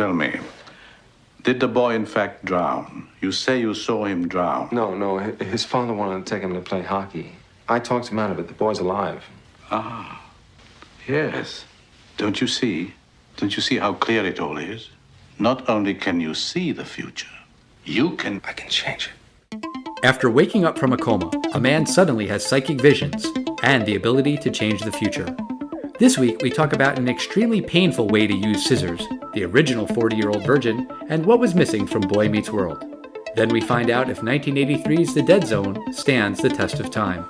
Tell me, did the boy in fact drown? You say you saw him drown. No. His father wanted to take him to play hockey. I talked him out of it. The boy's alive. Ah, yes. Don't you see? Don't you see how clear it all is? Not only can you see the future, I can change it. After waking up from a coma, a man suddenly has psychic visions and the ability to change the future. This week, we talk about an extremely painful way to use scissors, the original 40-year-old virgin, and what was missing from Boy Meets World. Then we find out if 1983's The Dead Zone stands the test of time.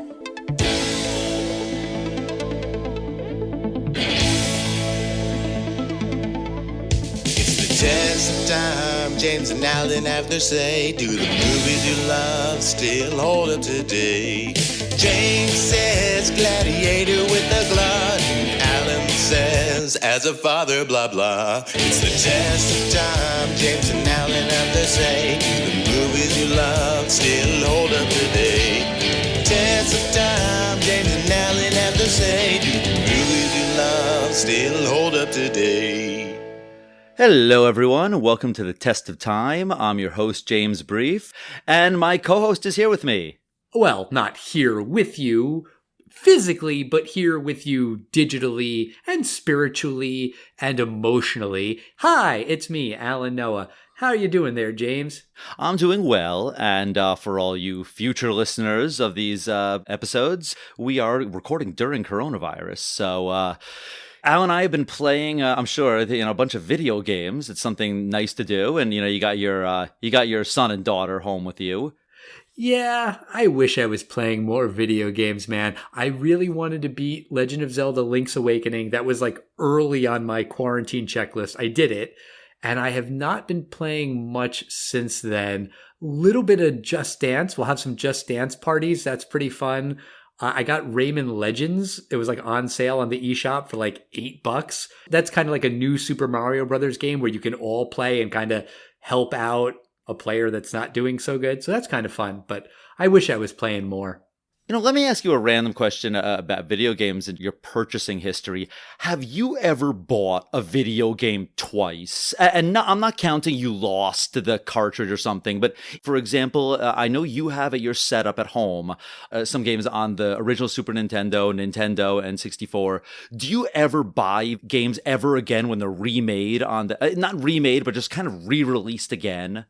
Test of time, James and Alan have their say. Do the movies you love still hold up today? James says gladiator with the glut. Alan says as a father, blah blah. It's the test of time, James and Alan have their say. Do the movies you love still hold up today? Test of time, James and Alan have their say. Do the movies you love still hold up today? Hello, everyone. Welcome to the Test of Time. I'm your host, James Brief, and my co-host is here with me. Well, not here with you physically, but here with you digitally and spiritually and emotionally. Hi, it's me, Alan Noah. How are you doing there, James? I'm doing well, and for all you future listeners of these episodes, we are recording during coronavirus, so Al and I have been playing, I'm sure, a bunch of video games. It's something nice to do, and you got your son and daughter home with you. Yeah, I wish I was playing more video games, man. I really wanted to beat Legend of Zelda: Link's Awakening. That was like early on my quarantine checklist. I did it, and I have not been playing much since then. Little bit of Just Dance. We'll have some Just Dance parties. That's pretty fun. I got Rayman Legends. It was like on sale on the eShop for like $8. That's kind of like a new Super Mario Brothers game where you can all play and kind of help out a player that's not doing so good. So that's kind of fun, but I wish I was playing more. Let me ask you a random question about video games and your purchasing history. Have you ever bought a video game twice? And I'm not counting you lost the cartridge or something, but for example, I know you have at your setup at home some games on the original Super Nintendo, Nintendo, and 64. Do you ever buy games ever again when they're remade on the, not remade, but just kind of re-released again?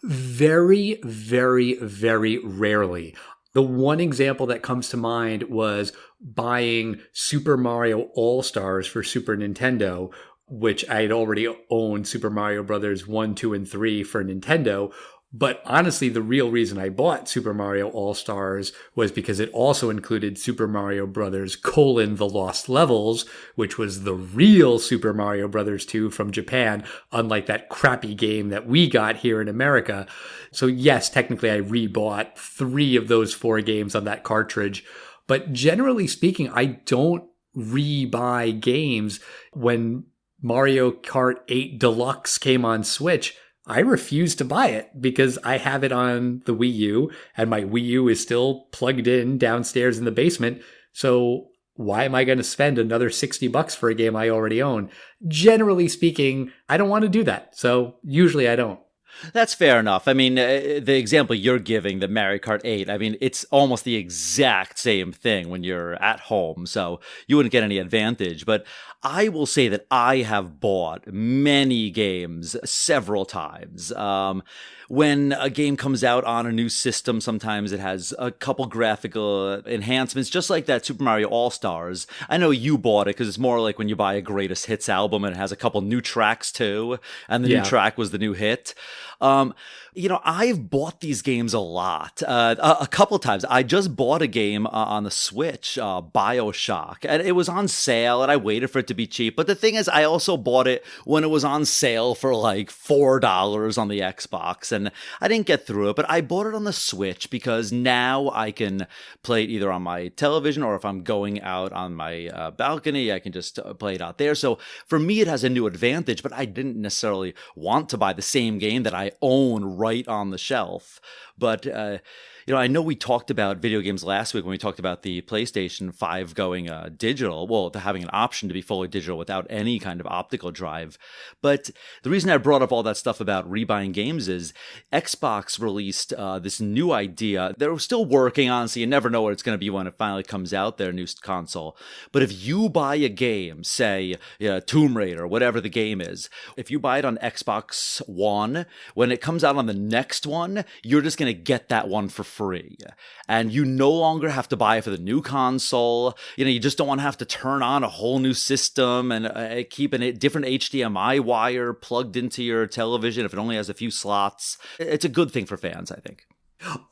Very, very, very rarely. The one example that comes to mind was buying Super Mario All-Stars for Super Nintendo, which I had already owned Super Mario Brothers 1, 2, and 3 for Nintendo. But honestly, the real reason I bought Super Mario All-Stars was because it also included Super Mario Brothers: The Lost Levels, which was the real Super Mario Brothers 2 from Japan, unlike that crappy game that we got here in America. So yes, technically I rebought 3 of those 4 games on that cartridge. But generally speaking, I don't re-buy games. When Mario Kart 8 Deluxe came on Switch, I refuse to buy it because I have it on the Wii U and my Wii U is still plugged in downstairs in the basement. So why am I going to spend another $60 for a game I already own? Generally speaking, I don't want to do that. So usually I don't. That's fair enough. I mean, the example you're giving, the Mario Kart 8, I mean, it's almost the exact same thing when you're at home, so you wouldn't get any advantage. But I will say that I have bought many games several times. When a game comes out on a new system, sometimes it has a couple graphical enhancements, just like that Super Mario All-Stars. I know you bought it because it's more like when you buy a greatest hits album and it has a couple new tracks too, and the new track was the new hit. I've bought these games a lot, a couple times. I just bought a game on the Switch, BioShock, and it was on sale, and I waited for it to be cheap. But the thing is, I also bought it when it was on sale for like $4 on the Xbox, and I didn't get through it, but I bought it on the Switch because now I can play it either on my television or if I'm going out on my balcony, I can just play it out there. So for me, it has a new advantage, but I didn't necessarily want to buy the same game that I own right on the shelf. But I know we talked about video games last week when we talked about the PlayStation 5 going digital, well, having an option to be fully digital without any kind of optical drive. But the reason I brought up all that stuff about rebuying games is Xbox released this new idea. They're still working on, so you never know what it's going to be when it finally comes out, their new console. But if you buy a game, say Tomb Raider, whatever the game is, if you buy it on Xbox One, when it comes out on the next one, you're just going to get that one for free. And you no longer have to buy it for the new console. You just don't want to have to turn on a whole new system and keep a different HDMI wire plugged into your television if it only has a few slots. It's a good thing for fans, I think.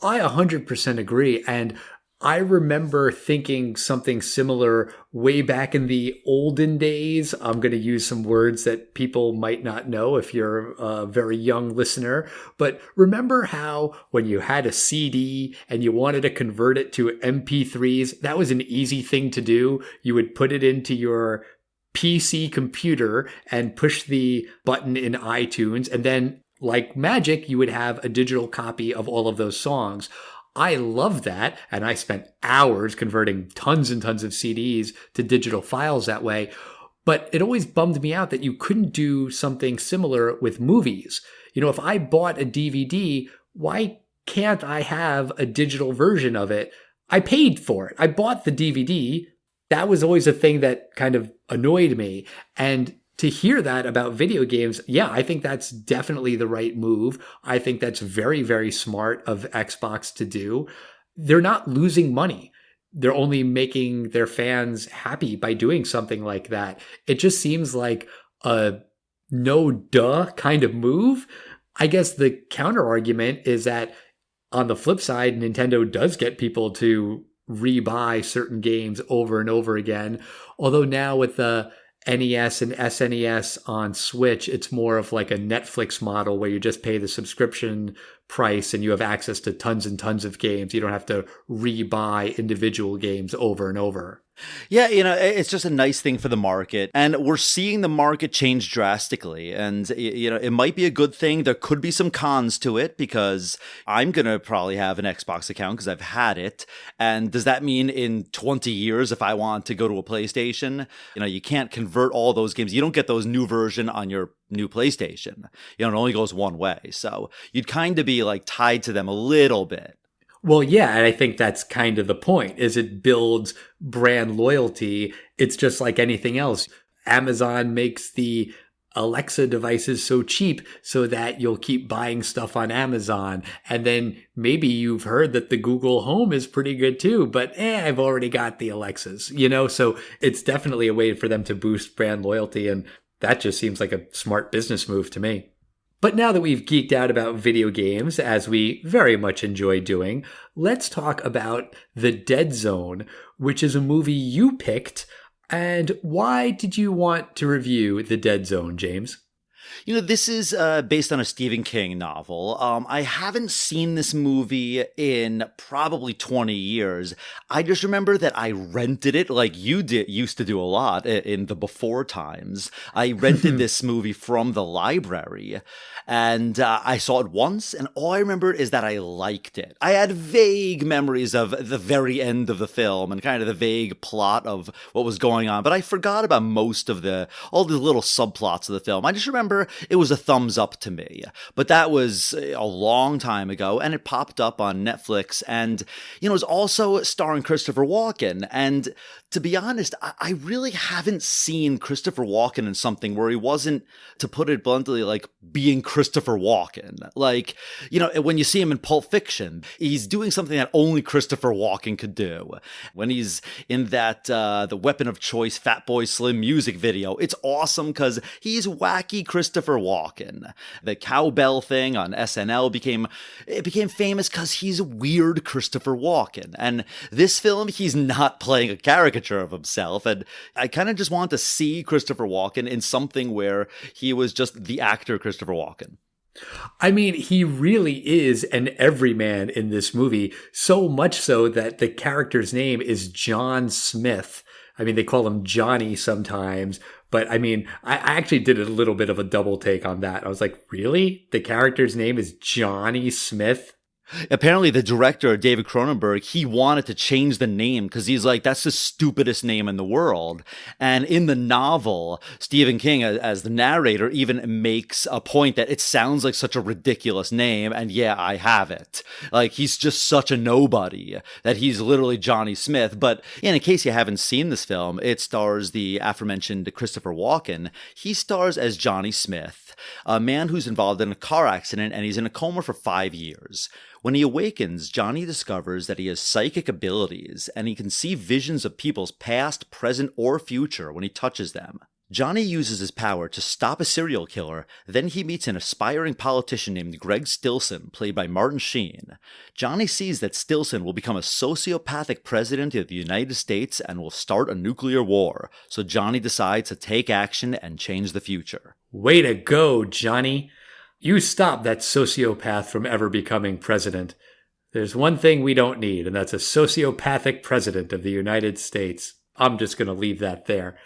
I 100% agree. And I remember thinking something similar way back in the olden days. I'm going to use some words that people might not know if you're a very young listener. But remember how when you had a CD and you wanted to convert it to MP3s, that was an easy thing to do. You would put it into your PC computer and push the button in iTunes. And then, like magic, you would have a digital copy of all of those songs. I love that, and I spent hours converting tons and tons of CDs to digital files that way. But it always bummed me out that you couldn't do something similar with movies. If I bought a DVD, why can't I have a digital version of it? I paid for it. I bought the DVD. That was always a thing that kind of annoyed me. And to hear that about video games, yeah, I think that's definitely the right move. I think that's very, very smart of Xbox to do. They're not losing money. They're only making their fans happy by doing something like that. It just seems like a no-duh kind of move. I guess the counter argument is that on the flip side, Nintendo does get people to rebuy certain games over and over again. Although now with the NES and SNES on Switch, it's more of like a Netflix model where you just pay the subscription price and you have access to tons and tons of games. You don't have to rebuy individual games over and over. Yeah, it's just a nice thing for the market. And we're seeing the market change drastically. And, it might be a good thing. There could be some cons to it because I'm going to probably have an Xbox account because I've had it. And does that mean in 20 years, if I want to go to a PlayStation, you can't convert all those games. You don't get those new version on your new PlayStation. It only goes one way. So you'd kind of be like tied to them a little bit. Well, yeah, and I think that's kind of the point, is it builds brand loyalty. It's just like anything else. Amazon makes the Alexa devices so cheap so that you'll keep buying stuff on Amazon. And then maybe you've heard that the Google Home is pretty good too, but I've already got the Alexas, so it's definitely a way for them to boost brand loyalty. And that just seems like a smart business move to me. But now that we've geeked out about video games, as we very much enjoy doing, let's talk about The Dead Zone, which is a movie you picked. And why did you want to review The Dead Zone, James? This is based on a Stephen King novel. I haven't seen this movie in probably 20 years. I just remember that I rented it like you used to do a lot in the before times. I rented this movie from the library and I saw it once and all I remember is that I liked it. I had vague memories of the very end of the film and kind of the vague plot of what was going on, but I forgot about most of all the little subplots of the film. I just remember it was a thumbs up to me, but that was a long time ago and it popped up on Netflix and, it was also starring Christopher Walken. And to be honest, I really haven't seen Christopher Walken in something where he wasn't, to put it bluntly, like being Christopher Walken. Like, when you see him in Pulp Fiction, he's doing something that only Christopher Walken could do. When he's in that The Weapon of Choice Fatboy Slim music video, it's awesome because he's wacky Christopher Walken. The cowbell thing on SNL became famous because he's weird Christopher Walken. And this film, he's not playing a caricature of himself, and I kind of just want to see Christopher Walken in something where he was just the actor Christopher Walken. I mean, he really is an everyman in this movie, so much so that the character's name is John Smith. I mean, they call him Johnny sometimes, but I mean, I actually did a little bit of a double take on that. I was like, really? The character's name is Johnny Smith? Apparently, the director, David Cronenberg, he wanted to change the name because he's like, that's the stupidest name in the world. And in the novel, Stephen King, as the narrator, even makes a point that it sounds like such a ridiculous name. And yeah, I have it. Like, he's just such a nobody that he's literally Johnny Smith. But in case you haven't seen this film, it stars the aforementioned Christopher Walken. He stars as Johnny Smith, a man who's involved in a car accident and he's in a coma for 5 years. When he awakens, Johnny discovers that he has psychic abilities and he can see visions of people's past, present, or future when he touches them. Johnny uses his power to stop a serial killer, then he meets an aspiring politician named Greg Stilson, played by Martin Sheen. Johnny sees that Stilson will become a sociopathic president of the United States and will start a nuclear war, so Johnny decides to take action and change the future. Way to go, Johnny. You stopped that sociopath from ever becoming president. There's one thing we don't need, and that's a sociopathic president of the United States. I'm just going to leave that there.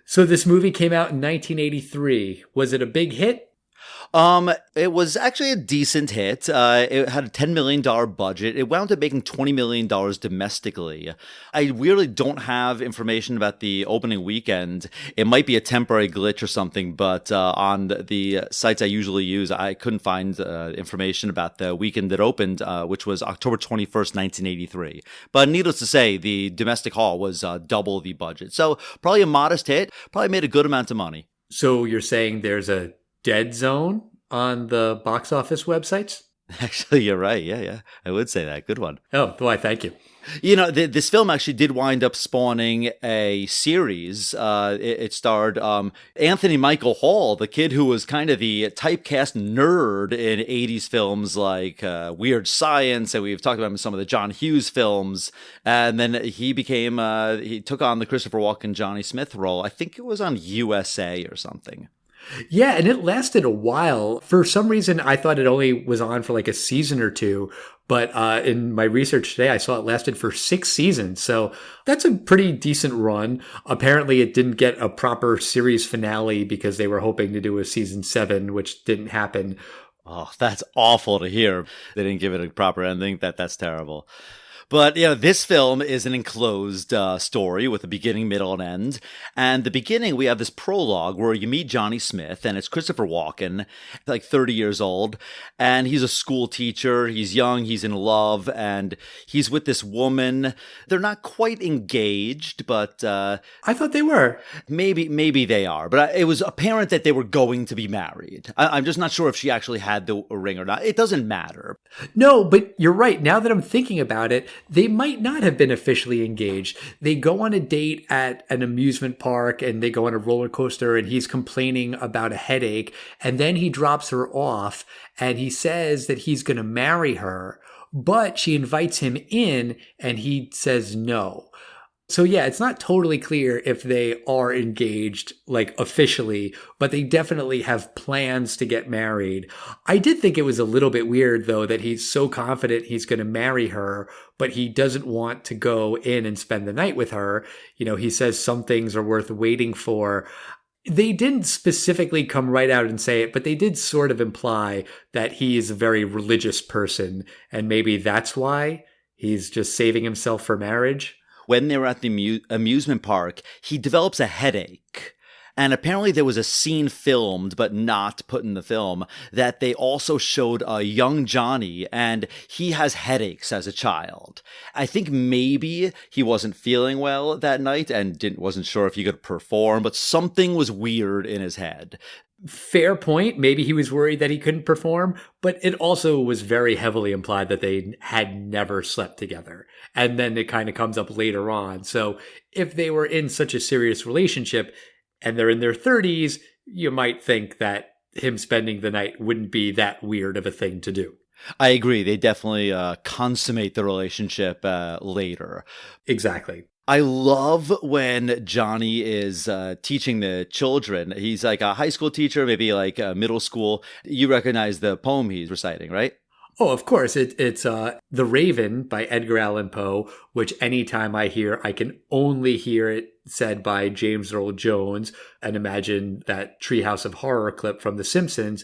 So this movie came out in 1983. Was it a big hit? It was actually a decent hit. It had a $10 million budget. It wound up making $20 million domestically. I really don't have information about the opening weekend. It might be a temporary glitch or something, but on the sites I usually use, I couldn't find information about the weekend that opened, which was October 21st, 1983. But needless to say, the domestic haul was double the budget. So probably a modest hit, probably made a good amount of money. So you're saying there's a dead zone on the box office websites? Actually, you're right. Yeah. I would say that. Good one. Oh, why, thank you. You know, this film actually did wind up spawning a series. It starred Anthony Michael Hall, the kid who was kind of the typecast nerd in 80s films like Weird Science, and we've talked about him in some of the John Hughes films. And then he took on the Christopher Walken Johnny Smith role. I think it was on USA or something. Yeah, and it lasted a while. For some reason, I thought it only was on for like a season or two. But in my research today, I saw it lasted for 6 seasons. So that's a pretty decent run. Apparently, it didn't get a proper series finale because they were hoping to do a season 7, which didn't happen. Oh, that's awful to hear. They didn't give it a proper ending. That's terrible. But, you know, this film is an enclosed story with a beginning, middle, and end. And the beginning, we have this prologue where you meet Johnny Smith, and it's Christopher Walken, like 30 years old. And he's a school teacher. He's young. He's in love. And he's with this woman. They're not quite engaged, but... I thought they were. Maybe they are. But it was apparent that they were going to be married. I'm just not sure if she actually had the ring or not. It doesn't matter. No, but you're right. Now that I'm thinking about it, they might not have been officially engaged. They go on a date at an amusement park and they go on a roller coaster and he's complaining about a headache. And then he drops her off and he says that he's going to marry her, but she invites him in and he says no. So yeah, it's not totally clear if they are engaged, like officially, but they definitely have plans to get married. I did think it was a little bit weird though, that he's so confident he's going to marry her, but he doesn't want to go in and spend the night with her. You know, he says some things are worth waiting for. They didn't specifically come right out and say it, but they did sort of imply that he is a very religious person, and maybe that's why he's just saving himself for marriage. When they were at the amusement park, he develops a headache. And apparently there was a scene filmed, but not put in the film, that they also showed a young Johnny, and he has headaches as a child. I think maybe he wasn't feeling well that night and wasn't sure if he could perform, but something was weird in his head. Fair point. Maybe he was worried that he couldn't perform, but it also was very heavily implied that they had never slept together. And then it kind of comes up later on. So if they were in such a serious relationship and they're in their 30s, you might think that him spending the night wouldn't be that weird of a thing to do. I agree. They definitely consummate the relationship later. Exactly. I love when Johnny is teaching the children. He's like a high school teacher, maybe like middle school. You recognize the poem he's reciting, right? Oh, of course. It's The Raven by Edgar Allan Poe, which anytime I hear, I can only hear it said by James Earl Jones and imagine that Treehouse of Horror clip from The Simpsons.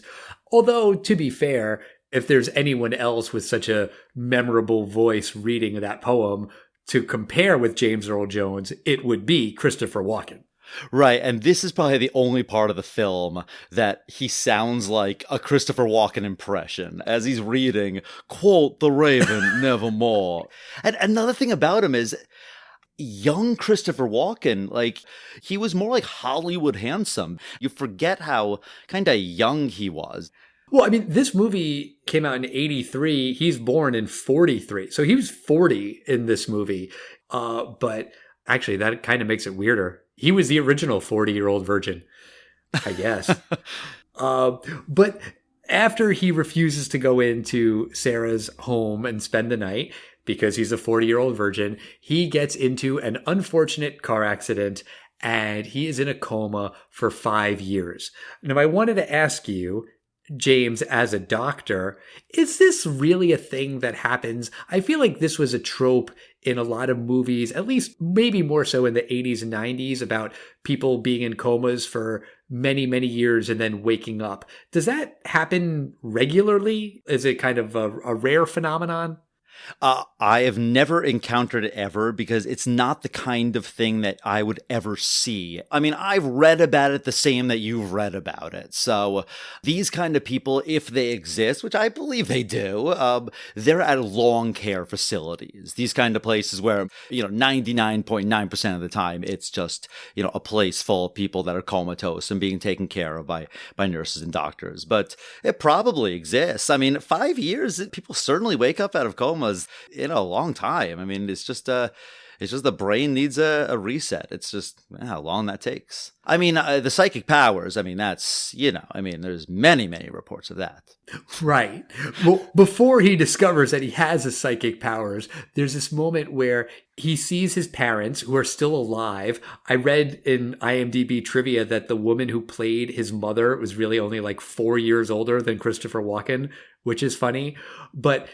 Although, to be fair, if there's anyone else with such a memorable voice reading that poem to compare with James Earl Jones, it would be Christopher Walken. Right, and this is probably the only part of the film that he sounds like a Christopher Walken impression as he's reading, quote, the raven nevermore. And another thing about him is young Christopher Walken, like, he was more like Hollywood handsome. You forget how kind of young he was. Well, I mean, this movie came out in 83. He's born in 43. So he was 40 in this movie. But actually, that kind of makes it weirder. He was the original 40-year-old virgin, I guess. But after he refuses to go into Sarah's home and spend the night because he's a 40-year-old virgin, he gets into an unfortunate car accident and he is in a coma for 5 years. Now, I wanted to ask you, James, as a doctor, is this really a thing that happens? I feel like this was a trope in a lot of movies, at least maybe more so in the 80s and 90s, about people being in comas for many, many years and then waking up. Does that happen regularly? Is it kind of a rare phenomenon? I have never encountered it ever because it's not the kind of thing that I would ever see. I mean, I've read about it the same that you've read about it. So these kind of people, if they exist, which I believe they do, they're at long care facilities. These kind of places where, 99.9% of the time, it's just, a place full of people that are comatose and being taken care of by nurses and doctors. But it probably exists. I mean, 5 years, people certainly wake up out of comas in a long time. I mean, it's just the brain needs a reset. It's just how long that takes. I mean, the psychic powers, I mean, that's, there's many, many reports of that. Right. Well, before he discovers that he has his psychic powers, there's this moment where he sees his parents who are still alive. I read in IMDb trivia that the woman who played his mother was really only like 4 years older than Christopher Walken, which is funny. But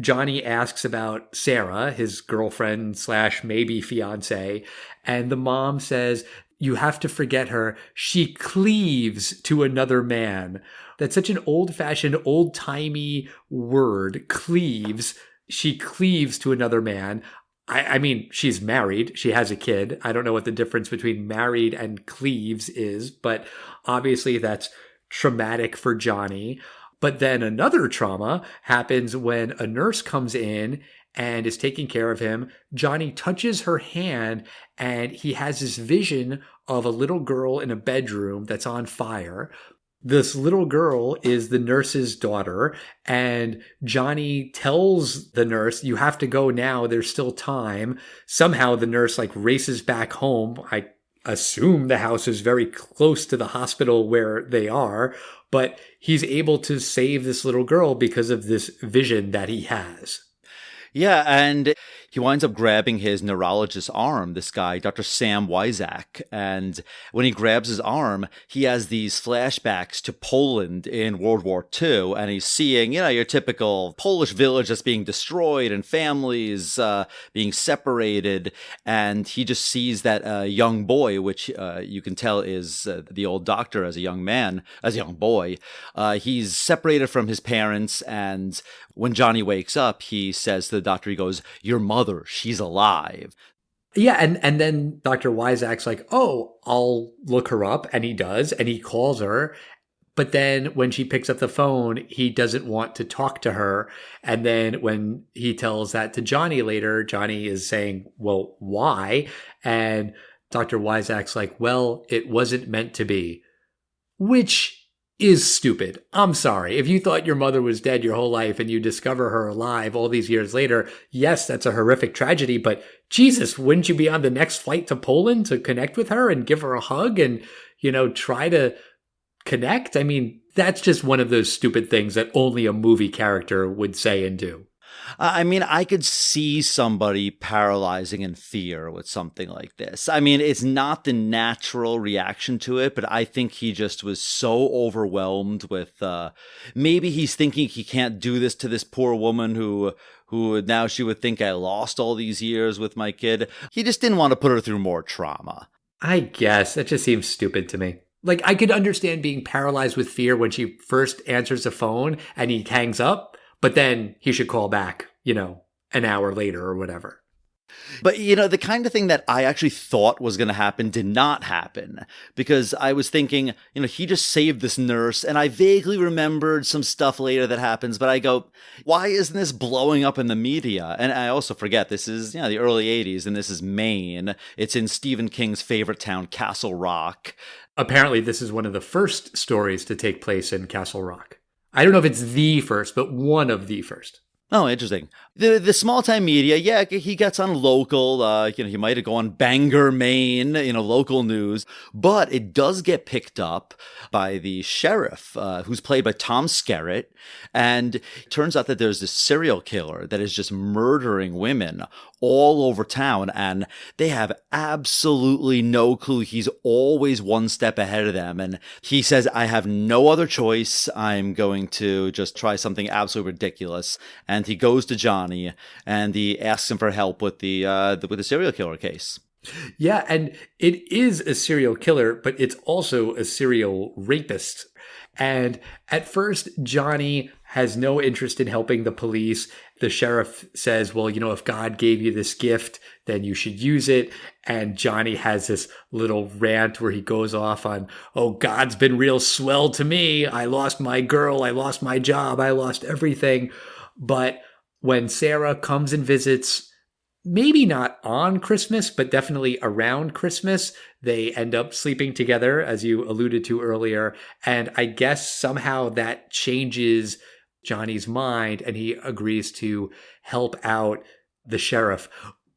Johnny asks about Sarah, his girlfriend / maybe fiance, and the mom says, "You have to forget her. She cleaves to another man." That's such an old-fashioned, old-timey word, cleaves. She cleaves to another man. I mean, she's married. She has a kid. I don't know what the difference between married and cleaves is, but obviously that's traumatic for Johnny. But then another trauma happens when a nurse comes in and is taking care of him. Johnny touches her hand and he has this vision of a little girl in a bedroom that's on fire. This little girl is the nurse's daughter, and Johnny tells the nurse, "You have to go now. There's still time." Somehow the nurse races back home. I assume the house is very close to the hospital where they are, but he's able to save this little girl because of this vision that he has. Yeah, and he winds up grabbing his neurologist's arm, this guy, Dr. Sam Wyzak. And when he grabs his arm, he has these flashbacks to Poland in World War II. And he's seeing, your typical Polish village that's being destroyed and families being separated. And he just sees that young boy, which you can tell is the old doctor as a young boy. He's separated from his parents, and when Johnny wakes up, he says to the doctor, he goes, "Your mother, she's alive." Yeah, and then Dr. Wyzak's like, "Oh, I'll look her up." And he does, and he calls her. But then when she picks up the phone, he doesn't want to talk to her. And then when he tells that to Johnny later, Johnny is saying, "Well, why?" And Dr. Wyzak's like, "Well, it wasn't meant to be." Which is stupid. I'm sorry. If you thought your mother was dead your whole life and you discover her alive all these years later, yes, that's a horrific tragedy, but Jesus, wouldn't you be on the next flight to Poland to connect with her and give her a hug and, try to connect? I mean, that's just one of those stupid things that only a movie character would say and do. I mean, I could see somebody paralyzing in fear with something like this. I mean, it's not the natural reaction to it, but I think he just was so overwhelmed with, maybe he's thinking he can't do this to this poor woman who now she would think I lost all these years with my kid. He just didn't want to put her through more trauma. I guess. That just seems stupid to me. Like, I could understand being paralyzed with fear when she first answers the phone and he hangs up, but then he should call back, an hour later or whatever. But, the kind of thing that I actually thought was going to happen did not happen, because I was thinking, he just saved this nurse, and I vaguely remembered some stuff later that happens, but I go, why isn't this blowing up in the media? And I also forget, this is, the early 80s, and this is Maine. It's in Stephen King's favorite town, Castle Rock. Apparently, this is one of the first stories to take place in Castle Rock. I don't know if it's the first, but one of the first. Oh, interesting. The small time media, yeah, he gets on local, he might go on Bangor, Maine, local news, but it does get picked up by the sheriff, who's played by Tom Skerritt, and it turns out that there's this serial killer that is just murdering women all over town, and they have absolutely no clue. He's always one step ahead of them, and he says, I have no other choice. I'm going to just try something absolutely ridiculous, and he goes to Johnny, and he asks him for help with the serial killer case. Yeah, and it is a serial killer, but it's also a serial rapist. And at first, Johnny has no interest in helping the police. The sheriff says, well, if God gave you this gift, then you should use it. And Johnny has this little rant where he goes off on, oh, God's been real swell to me. I lost my girl. I lost my job. I lost everything. But when Sarah comes and visits, maybe not on Christmas, but definitely around Christmas, they end up sleeping together, as you alluded to earlier. And I guess somehow that changes Johnny's mind and he agrees to help out the sheriff.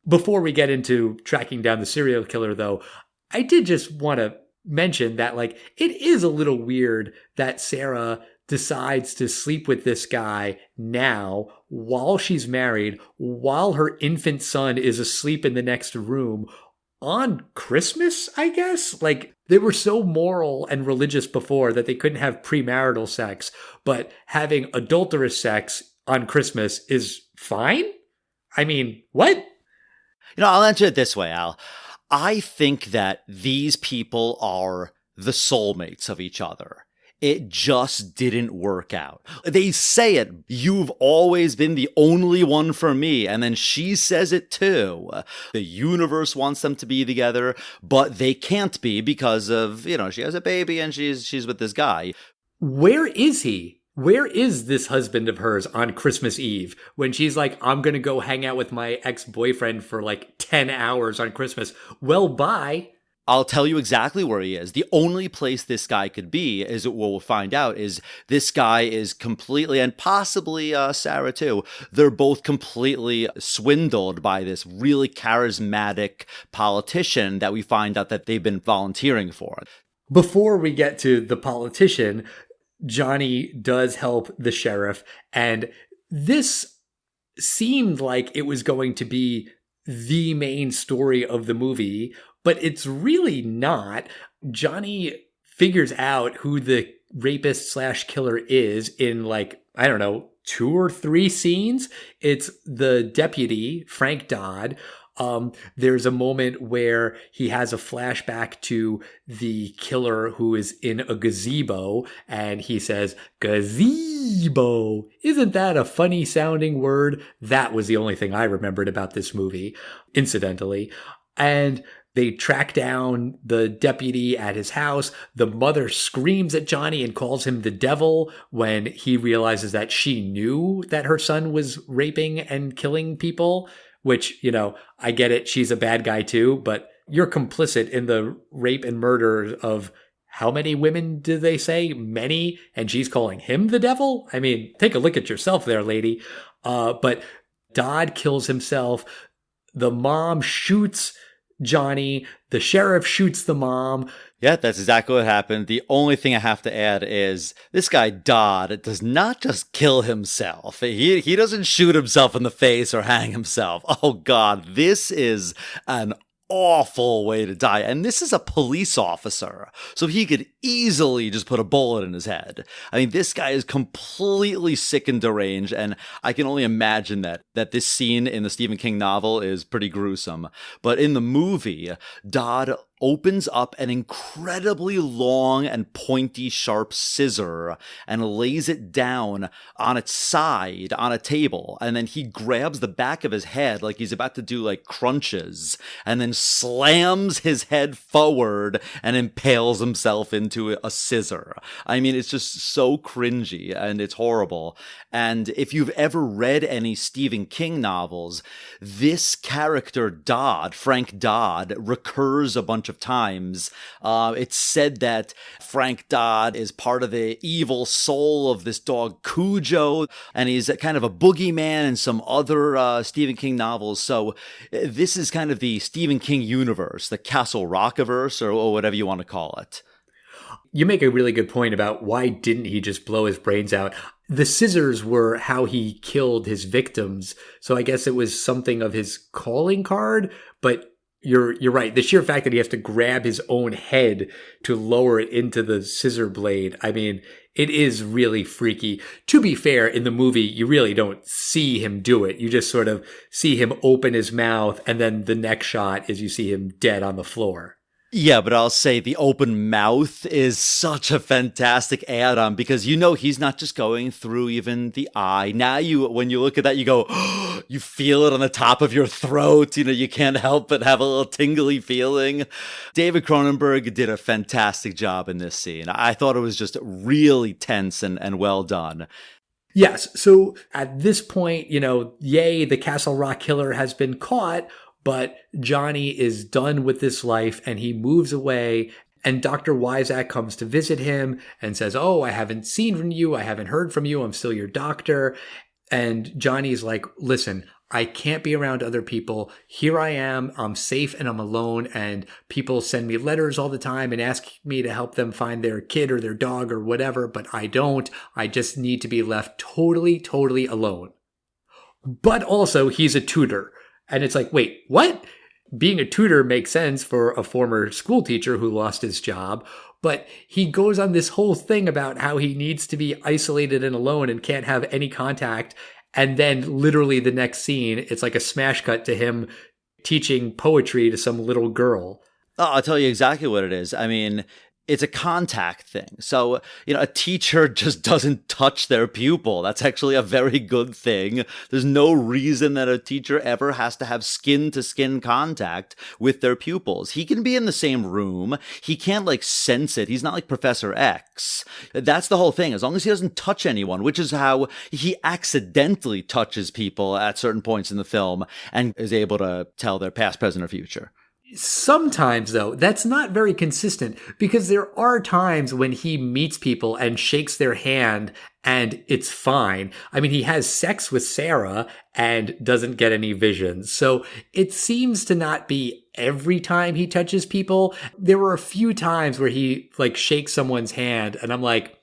Before we get into tracking down the serial killer, though, I did just want to mention that, it is a little weird that Sarah decides to sleep with this guy now while she's married, while her infant son is asleep in the next room on Christmas, I guess. They were so moral and religious before that they couldn't have premarital sex, but having adulterous sex on Christmas is fine? I mean, what? I'll answer it this way, Al. I think that these people are the soulmates of each other. It just didn't work out. They say it, you've always been the only one for me. And then she says it too. The universe wants them to be together, but they can't be because of, she has a baby and she's with this guy. Where is he? Where is this husband of hers on Christmas Eve when she's like, I'm going to go hang out with my ex-boyfriend for 10 hours on Christmas? Well, bye. I'll tell you exactly where he is. The only place this guy could be, is what we'll find out, is this guy is completely, and possibly Sarah too, they're both completely swindled by this really charismatic politician that we find out that they've been volunteering for. Before we get to the politician, Johnny does help the sheriff, and this seemed like it was going to be the main story of the movie, but it's really not. Johnny figures out who the rapist / killer is in 2 or 3 scenes. It's the deputy, Frank Dodd. There's a moment where he has a flashback to the killer who is in a gazebo, and he says, gazebo. Isn't that a funny sounding word? That was the only thing I remembered about this movie, incidentally. And they track down the deputy at his house. The mother screams at Johnny and calls him the devil when he realizes that she knew that her son was raping and killing people, which, I get it. She's a bad guy too, but you're complicit in the rape and murder of how many women do they say? Many. And she's calling him the devil? I mean, take a look at yourself there, lady. But Dodd kills himself. The mom shoots Johnny. The sheriff shoots the mom. Yeah, that's exactly what happened. The only thing I have to add is this guy Dodd does not just kill himself. He doesn't shoot himself in the face or hang himself. Oh God, this is an awful way to die. And this is a police officer, so he could easily just put a bullet in his head. I mean, this guy is completely sick and deranged, and I can only imagine that this scene in the Stephen King novel is pretty gruesome. But in the movie, Dodd opens up an incredibly long and pointy sharp scissor and lays it down on its side on a table. And then he grabs the back of his head like he's about to do like crunches and then slams his head forward and impales himself into a scissor. I mean, it's just so cringy and it's horrible. And if you've ever read any Stephen King novels, this character Dodd, Frank Dodd, recurs a bunch of times. It's said that Frank Dodd is part of the evil soul of this dog Cujo, and he's kind of a boogeyman in some other Stephen King novels. So this is kind of the Stephen King universe, the Castle Rockiverse, or whatever you want to call it. You make a really good point about why didn't he just blow his brains out? The scissors were how he killed his victims. So I guess it was something of his calling card, but you're right. The sheer fact that he has to grab his own head to lower it into the scissor blade. I mean, it is really freaky. To be fair, in the movie, you really don't see him do it. You just sort of see him open his mouth, and then the next shot is you see him dead on the floor. Yeah, but I'll say the open mouth is such a fantastic add-on because he's not just going through even the eye. Now when you look at that, you go, oh, you feel it on the top of your throat. You can't help but have a little tingly feeling. David Cronenberg did a fantastic job in this scene. I thought it was just really tense and well done. Yes. So at this point, yay, the Castle Rock killer has been caught. But Johnny is done with this life and he moves away, and Dr. Wyzak comes to visit him and says, oh, I haven't seen from you. I haven't heard from you. I'm still your doctor. And Johnny's like, listen, I can't be around other people. Here I am. I'm safe and I'm alone. And people send me letters all the time and ask me to help them find their kid or their dog or whatever, but I don't. I just need to be left totally, totally alone. But also he's a tutor. And it's like, wait, what? Being a tutor makes sense for a former school teacher who lost his job, but he goes on this whole thing about how he needs to be isolated and alone and can't have any contact. And then literally the next scene, it's like a smash cut to him teaching poetry to some little girl. Oh, I'll tell you exactly what it is. I mean, it's a contact thing. So, a teacher just doesn't touch their pupil. That's actually a very good thing. There's no reason that a teacher ever has to have skin-to-skin contact with their pupils. He can be in the same room. He can't, sense it. He's not like Professor X. That's the whole thing. As long as he doesn't touch anyone, which is how he accidentally touches people at certain points in the film and is able to tell their past, present, or future. Sometimes, though, that's not very consistent because there are times when he meets people and shakes their hand and it's fine. I mean, he has sex with Sarah and doesn't get any visions. So it seems to not be every time he touches people. There were a few times where he shakes someone's hand and I'm like,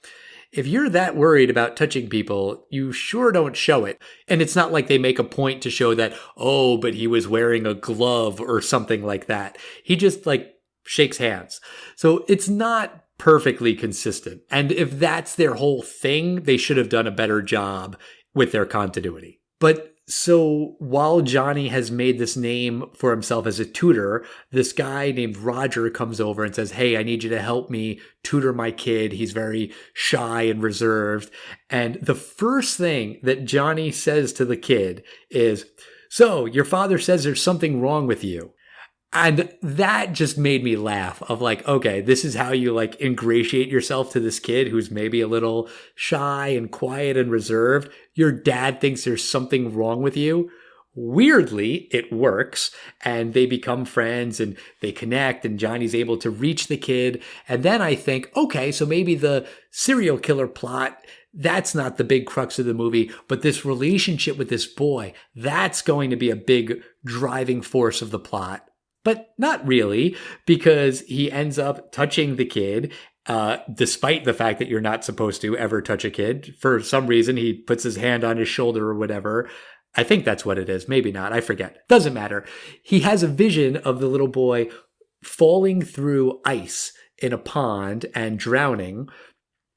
if you're that worried about touching people, you sure don't show it. And it's not like they make a point to show that, oh, but he was wearing a glove or something like that. He just shakes hands. So it's not perfectly consistent. And if that's their whole thing, they should have done a better job with their continuity. But so while Johnny has made this name for himself as a tutor, this guy named Roger comes over and says, hey, I need you to help me tutor my kid. He's very shy and reserved. And the first thing that Johnny says to the kid is, so your father says there's something wrong with you. And that just made me laugh of okay, this is how you ingratiate yourself to this kid who's maybe a little shy and quiet and reserved. Your dad thinks there's something wrong with you. Weirdly, it works and they become friends and they connect and Johnny's able to reach the kid. And then I think, okay, so maybe the serial killer plot, that's not the big crux of the movie, but this relationship with this boy, that's going to be a big driving force of the plot. But not really, because he ends up touching the kid, despite the fact that you're not supposed to ever touch a kid. For some reason, he puts his hand on his shoulder or whatever. I think that's what it is. Maybe not. I forget. Doesn't matter. He has a vision of the little boy falling through ice in a pond and drowning.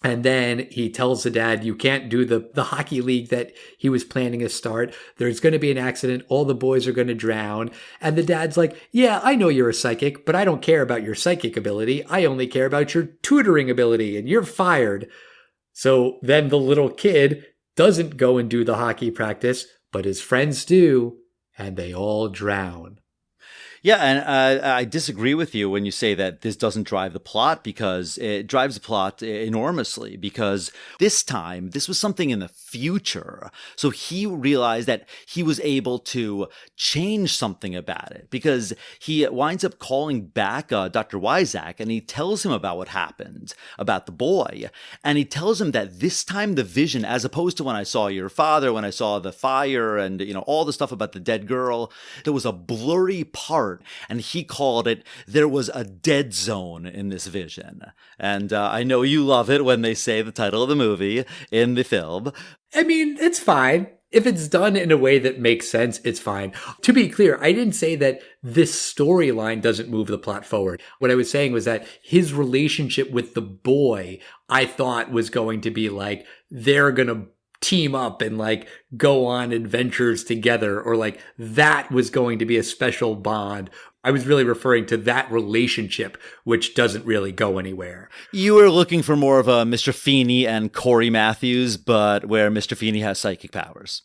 And then he tells the dad, you can't do the hockey league that he was planning to start. There's going to be an accident. All the boys are going to drown. And the dad's like, yeah, I know you're a psychic, but I don't care about your psychic ability. I only care about your tutoring ability, and you're fired. So then the little kid doesn't go and do the hockey practice, but his friends do, and they all drown. Yeah, and I disagree with you when you say that this doesn't drive the plot, because it drives the plot enormously, because this time, this was something in the future. So he realized that he was able to change something about it, because he winds up calling back Dr. Wyzak, and he tells him about what happened, about the boy. And he tells him that this time the vision, as opposed to when I saw your father, when I saw the fire and, all the stuff about the dead girl, there was a blurry part. And he called it, there was a dead zone in this vision. And I know you love it when they say the title of the movie in the film. I mean, it's fine. If it's done in a way that makes sense, it's fine. To be clear, I didn't say that this storyline doesn't move the plot forward. What I was saying was that his relationship with the boy, I thought was going to be like, they're going to team up and like go on adventures together, or like that was going to be a special bond. I was really referring to that relationship, which doesn't really go anywhere. You were looking for more of a Mr. Feeney and Corey Matthews, but where Mr. Feeney has psychic powers.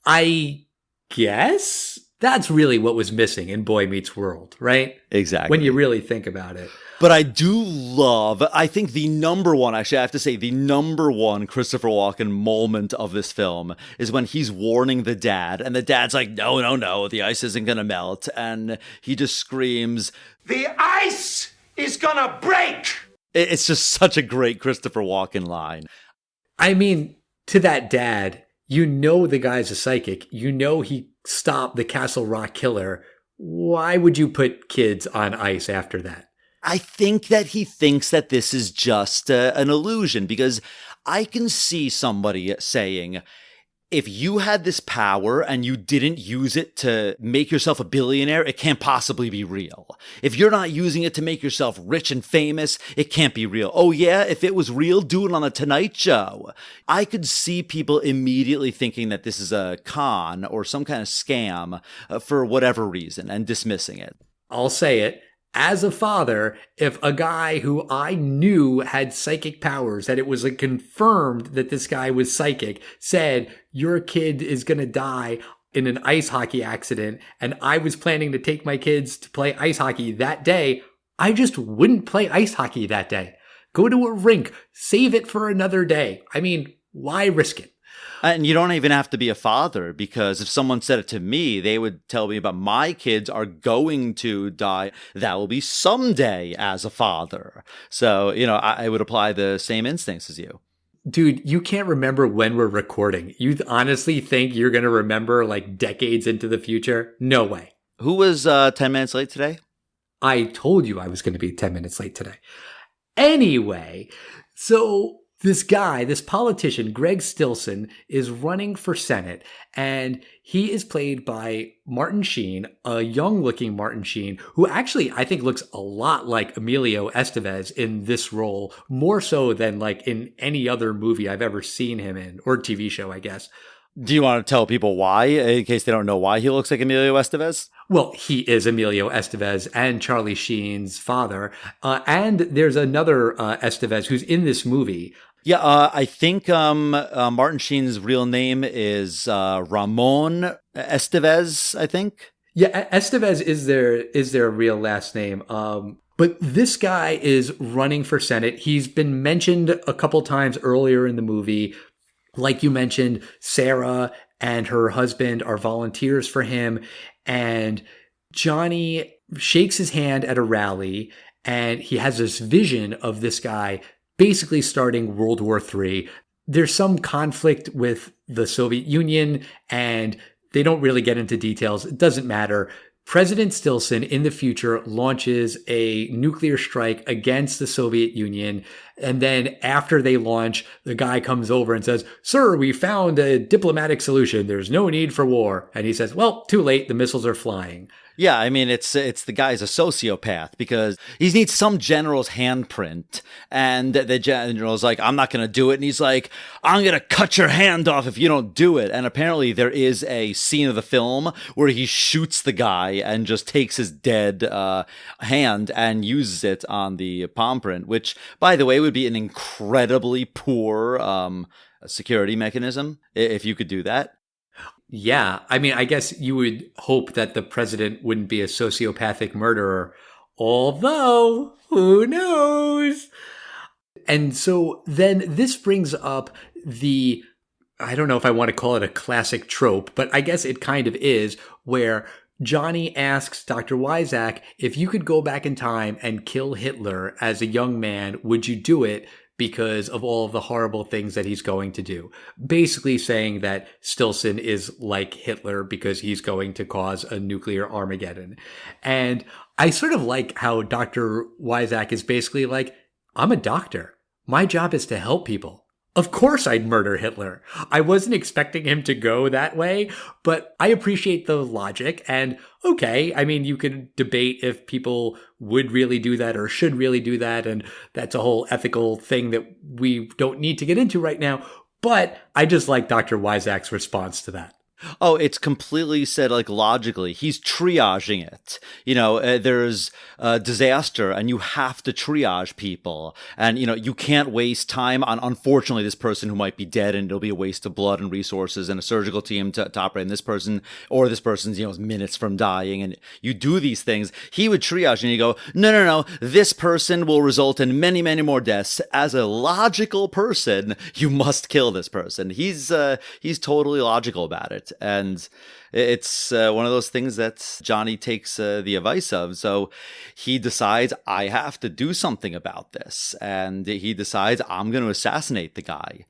I guess that's really what was missing in Boy Meets World, right? Exactly. When you really think about it. But I do love, I think the number one, actually I have to say, the number one Christopher Walken moment of this film is when he's warning the dad, and the dad's like, no, the ice isn't going to melt. And he just screams, the ice is going to break! It's just such a great Christopher Walken line. I mean, to that dad, the guy's a psychic. He stopped the Castle Rock killer. Why would you put kids on ice after that? I think that he thinks that this is just an illusion, because I can see somebody saying, if you had this power and you didn't use it to make yourself a billionaire, it can't possibly be real. If you're not using it to make yourself rich and famous, it can't be real. Oh yeah, if it was real, do it on the Tonight Show. I could see people immediately thinking that this is a con or some kind of scam for whatever reason and dismissing it. I'll say it. As a father, if a guy who I knew had psychic powers, that it was like confirmed that this guy was psychic, said, your kid is going to die in an ice hockey accident, and I was planning to take my kids to play ice hockey that day, I just wouldn't play ice hockey that day. Go to a rink, save it for another day. I mean, why risk it? And you don't even have to be a father, because if someone said it to me, they would tell me about my kids are going to die. That will be someday as a father. So, I would apply the same instincts as you. Dude, you can't remember when we're recording. You honestly think you're going to remember like decades into the future? No way. Who was 10 minutes late today? I told you I was going to be 10 minutes late today. Anyway, so this guy, this politician, Greg Stilson, is running for Senate, and he is played by Martin Sheen, a young-looking Martin Sheen, who actually I think looks a lot like Emilio Estevez in this role, more so than like in any other movie I've ever seen him in, or TV show, I guess. Do you want to tell people why, in case they don't know why he looks like Emilio Estevez? Well, he is Emilio Estevez and Charlie Sheen's father. And there's another Estevez who's in this movie. Yeah, I think Martin Sheen's real name is Ramon Estevez, I think. Yeah, Estevez is their real last name. But this guy is running for Senate. He's been mentioned a couple times earlier in the movie. Like you mentioned, Sarah and her husband are volunteers for him. And Johnny shakes his hand at a rally, and he has this vision of this guy basically starting World War III. There's some conflict with the Soviet Union, and they don't really get into details. It doesn't matter. President Stilson in the future launches a nuclear strike against the Soviet Union. And then after they launch, the guy comes over and says, "Sir, we found a diplomatic solution. There's no need for war." And he says, "Well, too late. The missiles are flying." Yeah, I mean, it's the guy's a sociopath because he needs some general's handprint, and the general's like, I'm not going to do it, and he's like, I'm going to cut your hand off if you don't do it. And apparently there is a scene of the film where he shoots the guy and just takes his dead hand and uses it on the palm print, which, by the way, would be an incredibly poor security mechanism if you could do that. Yeah, I mean, I guess you would hope that the president wouldn't be a sociopathic murderer, although who knows? And so then this brings up I don't know if I want to call it a classic trope, but I guess it kind of is, where Johnny asks Dr. Weizsäck, if you could go back in time and kill Hitler as a young man, would you do it? Because of all of the horrible things that he's going to do. Basically saying that Stilson is like Hitler because he's going to cause a nuclear Armageddon. And I sort of like how Dr. Weizsäck is basically like, I'm a doctor. My job is to help people. Of course I'd murder Hitler. I wasn't expecting him to go that way, but I appreciate the logic. And okay, I mean, you could debate if people would really do that or should really do that. And that's a whole ethical thing that we don't need to get into right now. But I just like Dr. Weizsäck's response to that. Oh, it's completely said like logically. He's triaging it. You know, there's a disaster and you have to triage people. And, you know, you can't waste time on, unfortunately, this person who might be dead and it'll be a waste of blood and resources and a surgical team to operate on this person, or this person's, you know, minutes from dying. And you do these things. He would triage and you go, no. This person will result in many, many more deaths. As a logical person, you must kill this person. He's totally logical about it. And it's one of those things that Johnny takes the advice of. So he decides, I have to do something about this. And he decides, I'm going to assassinate the guy.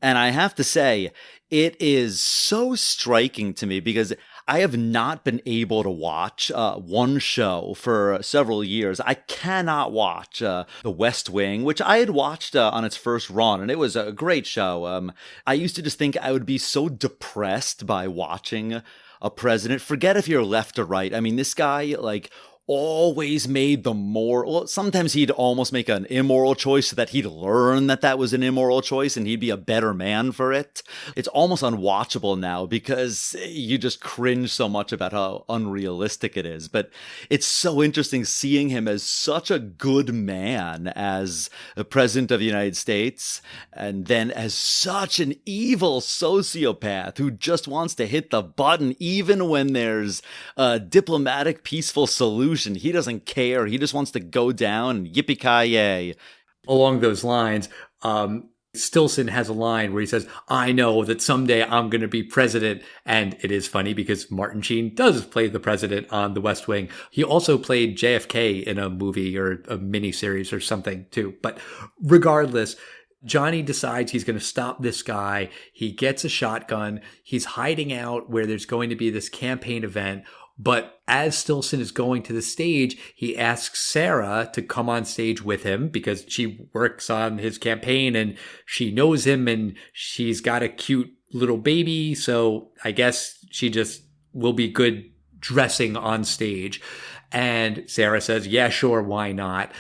And I have to say, it is so striking to me because I have not been able to watch one show for several years. I cannot watch The West Wing, which I had watched on its first run, and it was a great show. I used to just think I would be so depressed by watching a president. Forget if you're left or right. I mean, this guy, like, always made sometimes he'd almost make an immoral choice so that he'd learn that that was an immoral choice and he'd be a better man for it. It's almost unwatchable now because you just cringe so much about how unrealistic it is. But it's so interesting seeing him as such a good man as the president of the United States, and then as such an evil sociopath who just wants to hit the button even when there's a diplomatic, peaceful solution. He doesn't care. He just wants to go down and yippee-ki-yay. Along those lines, Stilson has a line where he says, I know that someday I'm going to be president. And it is funny because Martin Sheen does play the president on The West Wing. He also played JFK in a movie or a miniseries or something too. But regardless, Johnny decides he's going to stop this guy. He gets a shotgun. He's hiding out where there's going to be this campaign event. But as Stilson is going to the stage, he asks Sarah to come on stage with him because she works on his campaign and she knows him and she's got a cute little baby. So I guess she just will be good dressing on stage. And Sarah says, yeah, sure, why not?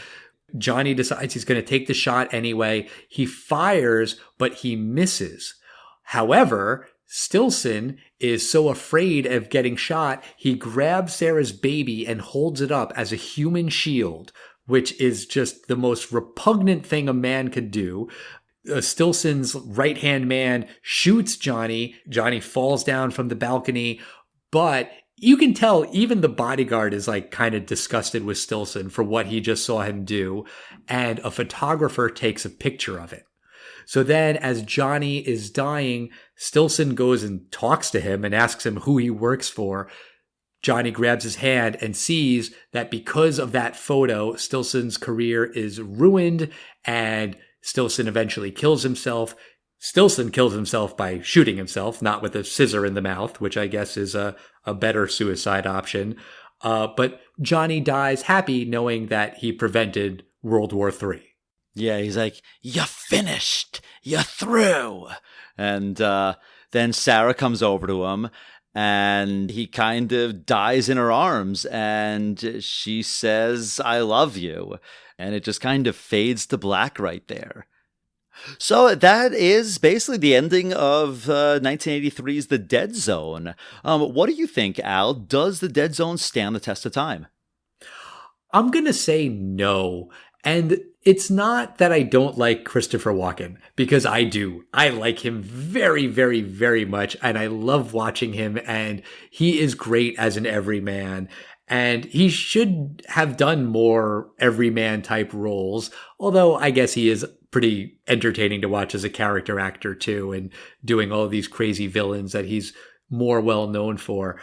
Johnny decides he's going to take the shot anyway. He fires, but he misses. However, Stilson is so afraid of getting shot, he grabs Sarah's baby and holds it up as a human shield, which is just the most repugnant thing a man could do. Stilson's right-hand man shoots Johnny. Johnny falls down from the balcony, but you can tell even the bodyguard is like kind of disgusted with Stilson for what he just saw him do, and a photographer takes a picture of it. So then as Johnny is dying, Stilson goes and talks to him and asks him who he works for. Johnny grabs his hand and sees that because of that photo, Stilson's career is ruined and Stilson eventually kills himself. Stilson kills himself by shooting himself, not with a scissor in the mouth, which I guess is a better suicide option. But Johnny dies happy knowing that he prevented World War III. Yeah, he's like, you're finished. You're through. And then Sarah comes over to him. and he kind of dies in her arms, and she says, "I love you." And it just kind of fades to black right there. So that is basically the ending of 1983's The Dead Zone. What do you think, Al? Does The Dead Zone stand the test of time? I'm going to say no. And it's not that I don't like Christopher Walken, because I do. I like him very, very, very much, and I love watching him, and he is great as an everyman. And he should have done more everyman type roles, although I guess he is pretty entertaining to watch as a character actor too, and doing all these crazy villains that he's more well known for.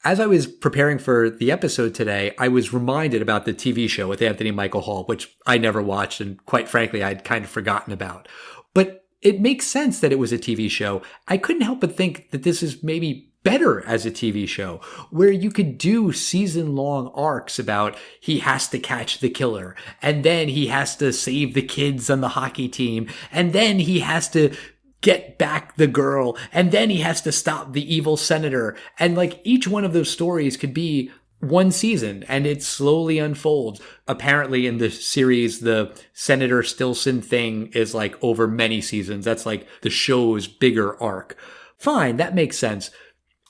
As I was preparing for the episode today, I was reminded about the TV show with Anthony Michael Hall, which I never watched, and quite frankly, I'd kind of forgotten about. But it makes sense that it was a TV show. I couldn't help but think that this is maybe better as a TV show, where you could do season-long arcs about he has to catch the killer, and then he has to save the kids on the hockey team, and then he has to get back the girl, and then he has to stop the evil senator. And like each one of those stories could be one season, and it slowly unfolds. Apparently in the series, the Senator Stilson thing is like over many seasons. That's like the show's bigger arc. Fine, that makes sense.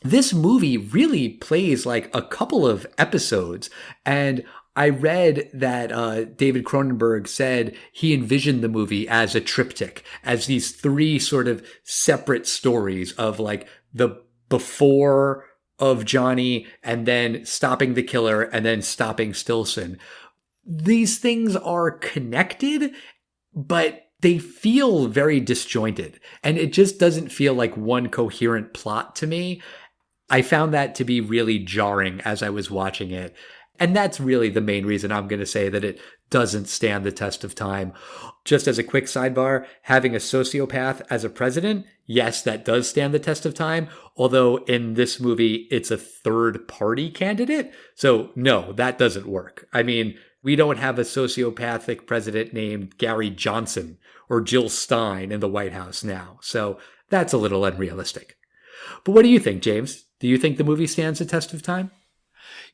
This movie really plays like a couple of episodes, and I read that David Cronenberg said he envisioned the movie as a triptych, as these three sort of separate stories of like the before of Johnny, and then stopping the killer, and then stopping Stilson. These things are connected, but they feel very disjointed, and it just doesn't feel like one coherent plot to me. I found that to be really jarring as I was watching it. And that's really the main reason I'm going to say that it doesn't stand the test of time. Just as a quick sidebar, having a sociopath as a president, yes, that does stand the test of time. Although in this movie, it's a third party candidate. So no, that doesn't work. I mean, we don't have a sociopathic president named Gary Johnson or Jill Stein in the White House now. So that's a little unrealistic. But what do you think, James? Do you think the movie stands the test of time?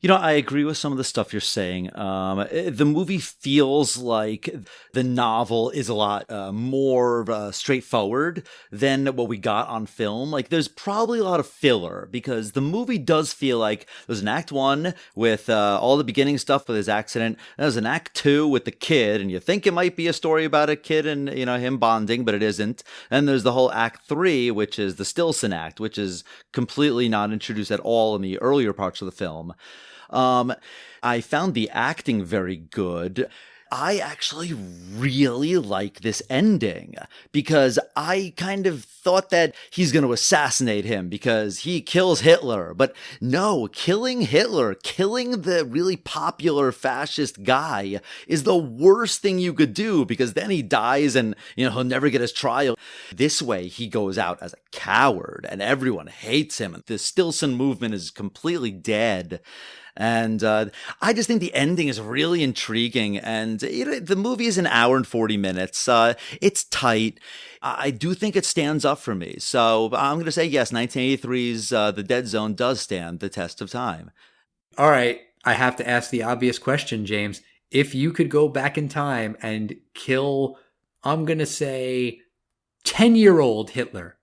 You know, I agree with some of the stuff you're saying. The movie feels like the novel is a lot more straightforward than what we got on film. Like, there's probably a lot of filler, because the movie does feel like there's an act one with all the beginning stuff with his accident. And there's an act two with the kid, and you think it might be a story about a kid and, you know, him bonding, but it isn't. And there's the whole act three, which is the Stilson act, which is completely not introduced at all in the earlier parts of the film. I found the acting very good. I actually really like this ending, because I kind of thought that he's going to assassinate him because he kills Hitler. But no, killing Hitler, killing the really popular fascist guy, is the worst thing you could do, because then he dies and, you know, he'll never get his trial. This way, he goes out as a coward and everyone hates him. The Stilson movement is completely dead. And I just think the ending is really intriguing, and the movie is an hour and 40 minutes. It's tight. I do think it stands up for me. So I'm going to say yes, 1983's The Dead Zone does stand the test of time. All right. I have to ask the obvious question, James. If you could go back in time and kill, I'm going to say, 10-year-old Hitler,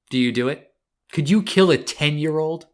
do you do it? Could you kill a 10-year-old?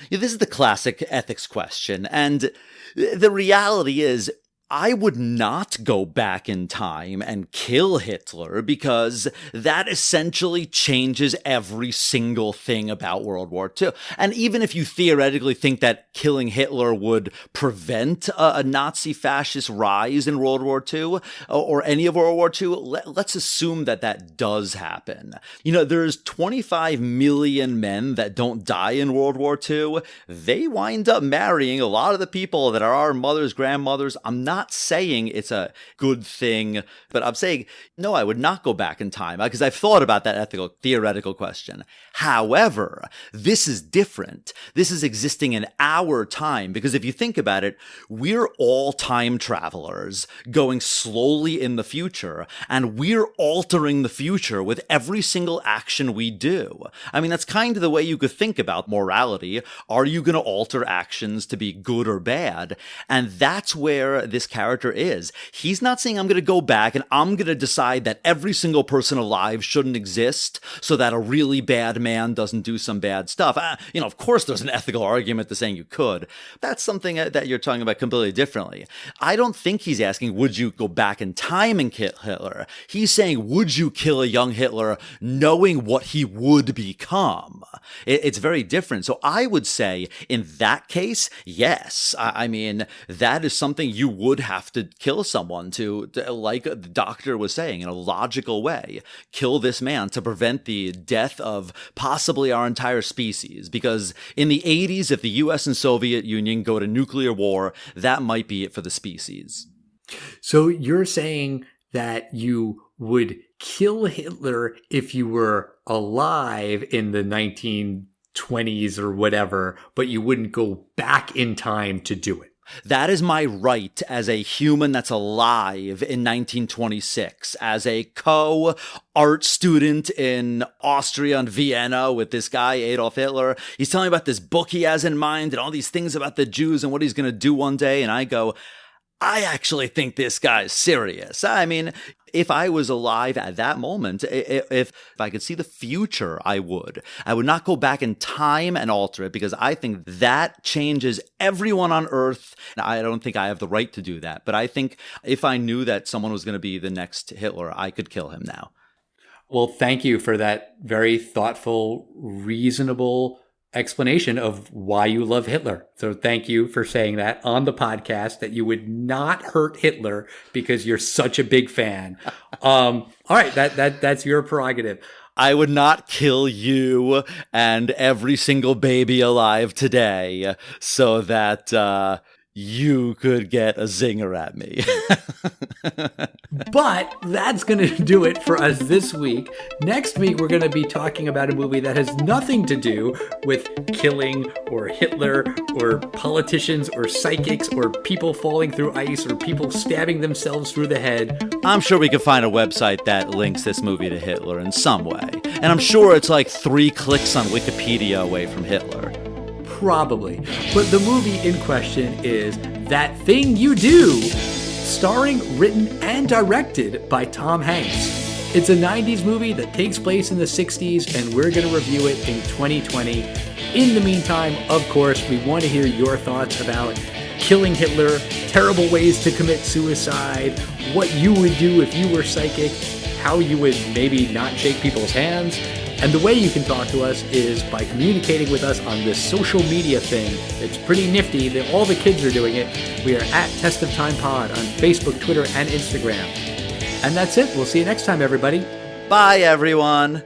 Yeah, this is the classic ethics question, and the reality is, I would not go back in time and kill Hitler, because that essentially changes every single thing about World War II. And even if you theoretically think that killing Hitler would prevent a Nazi fascist rise in World War II or any of World War II, let's assume that that does happen. You know, there's 25 million men that don't die in World War II. They wind up marrying a lot of the people that are our mothers, grandmothers. I'm not not saying it's a good thing, but I'm saying, no, I would not go back in time because I've thought about that theoretical question. However, this is different. This is existing in our time because if you think about it, we're all time travelers going slowly in the future, and we're altering the future with every single action we do. I mean, that's kind of the way you could think about morality. Are you going to alter actions to be good or bad? And that's where this character is. He's not saying I'm going to go back and I'm going to decide that every single person alive shouldn't exist so that a really bad man doesn't do some bad stuff. Of course there's an ethical argument to saying you could. That's something that you're talking about completely differently. I don't think he's asking, would you go back in time and kill Hitler? He's saying, would you kill a young Hitler knowing what he would become? It's very different. So I would say in that case, yes. I mean, that is something you would have to kill someone to, like the doctor was saying, in a logical way, kill this man to prevent the death of possibly our entire species. Because in the 80s, if the US and Soviet Union go to nuclear war, that might be it for the species. So you're saying that you would kill Hitler if you were alive in the 1920s or whatever, but you wouldn't go back in time to do it. That is my right as a human that's alive in 1926, as a co-art student in Austria and Vienna with this guy, Adolf Hitler. He's telling me about this book he has in mind and all these things about the Jews and what he's going to do one day. And I go, I actually think this guy's serious. I mean, if I was alive at that moment, if I could see the future, I would. I would not go back in time and alter it because I think that changes everyone on Earth. I don't think I have the right to do that. But I think if I knew that someone was going to be the next Hitler, I could kill him now. Well, thank you for that very thoughtful, reasonable explanation of why you love Hitler. So thank you for saying that on the podcast, that you would not hurt Hitler because you're such a big fan. All right, that's your prerogative. I would not kill you and every single baby alive today so that you could get a zinger at me. But that's going to do it for us this week. Next week, we're going to be talking about a movie that has nothing to do with killing or Hitler or politicians or psychics or people falling through ice or people stabbing themselves through the head. I'm sure we could find a website that links this movie to Hitler in some way. And I'm sure it's like 3 clicks on Wikipedia away from Hitler. Probably. But the movie in question is That Thing You Do, starring, written, and directed by Tom Hanks. It's a 90s movie that takes place in the 60s, and we're going to review it in 2020. In the meantime, of course, we want to hear your thoughts about killing Hitler, terrible ways to commit suicide, what you would do if you were psychic, how you would maybe not shake people's hands. And the way you can talk to us is by communicating with us on this social media thing. It's pretty nifty. All the kids are doing it. We are at Test of Time Pod on Facebook, Twitter, and Instagram. And that's it. We'll see you next time, everybody. Bye, everyone.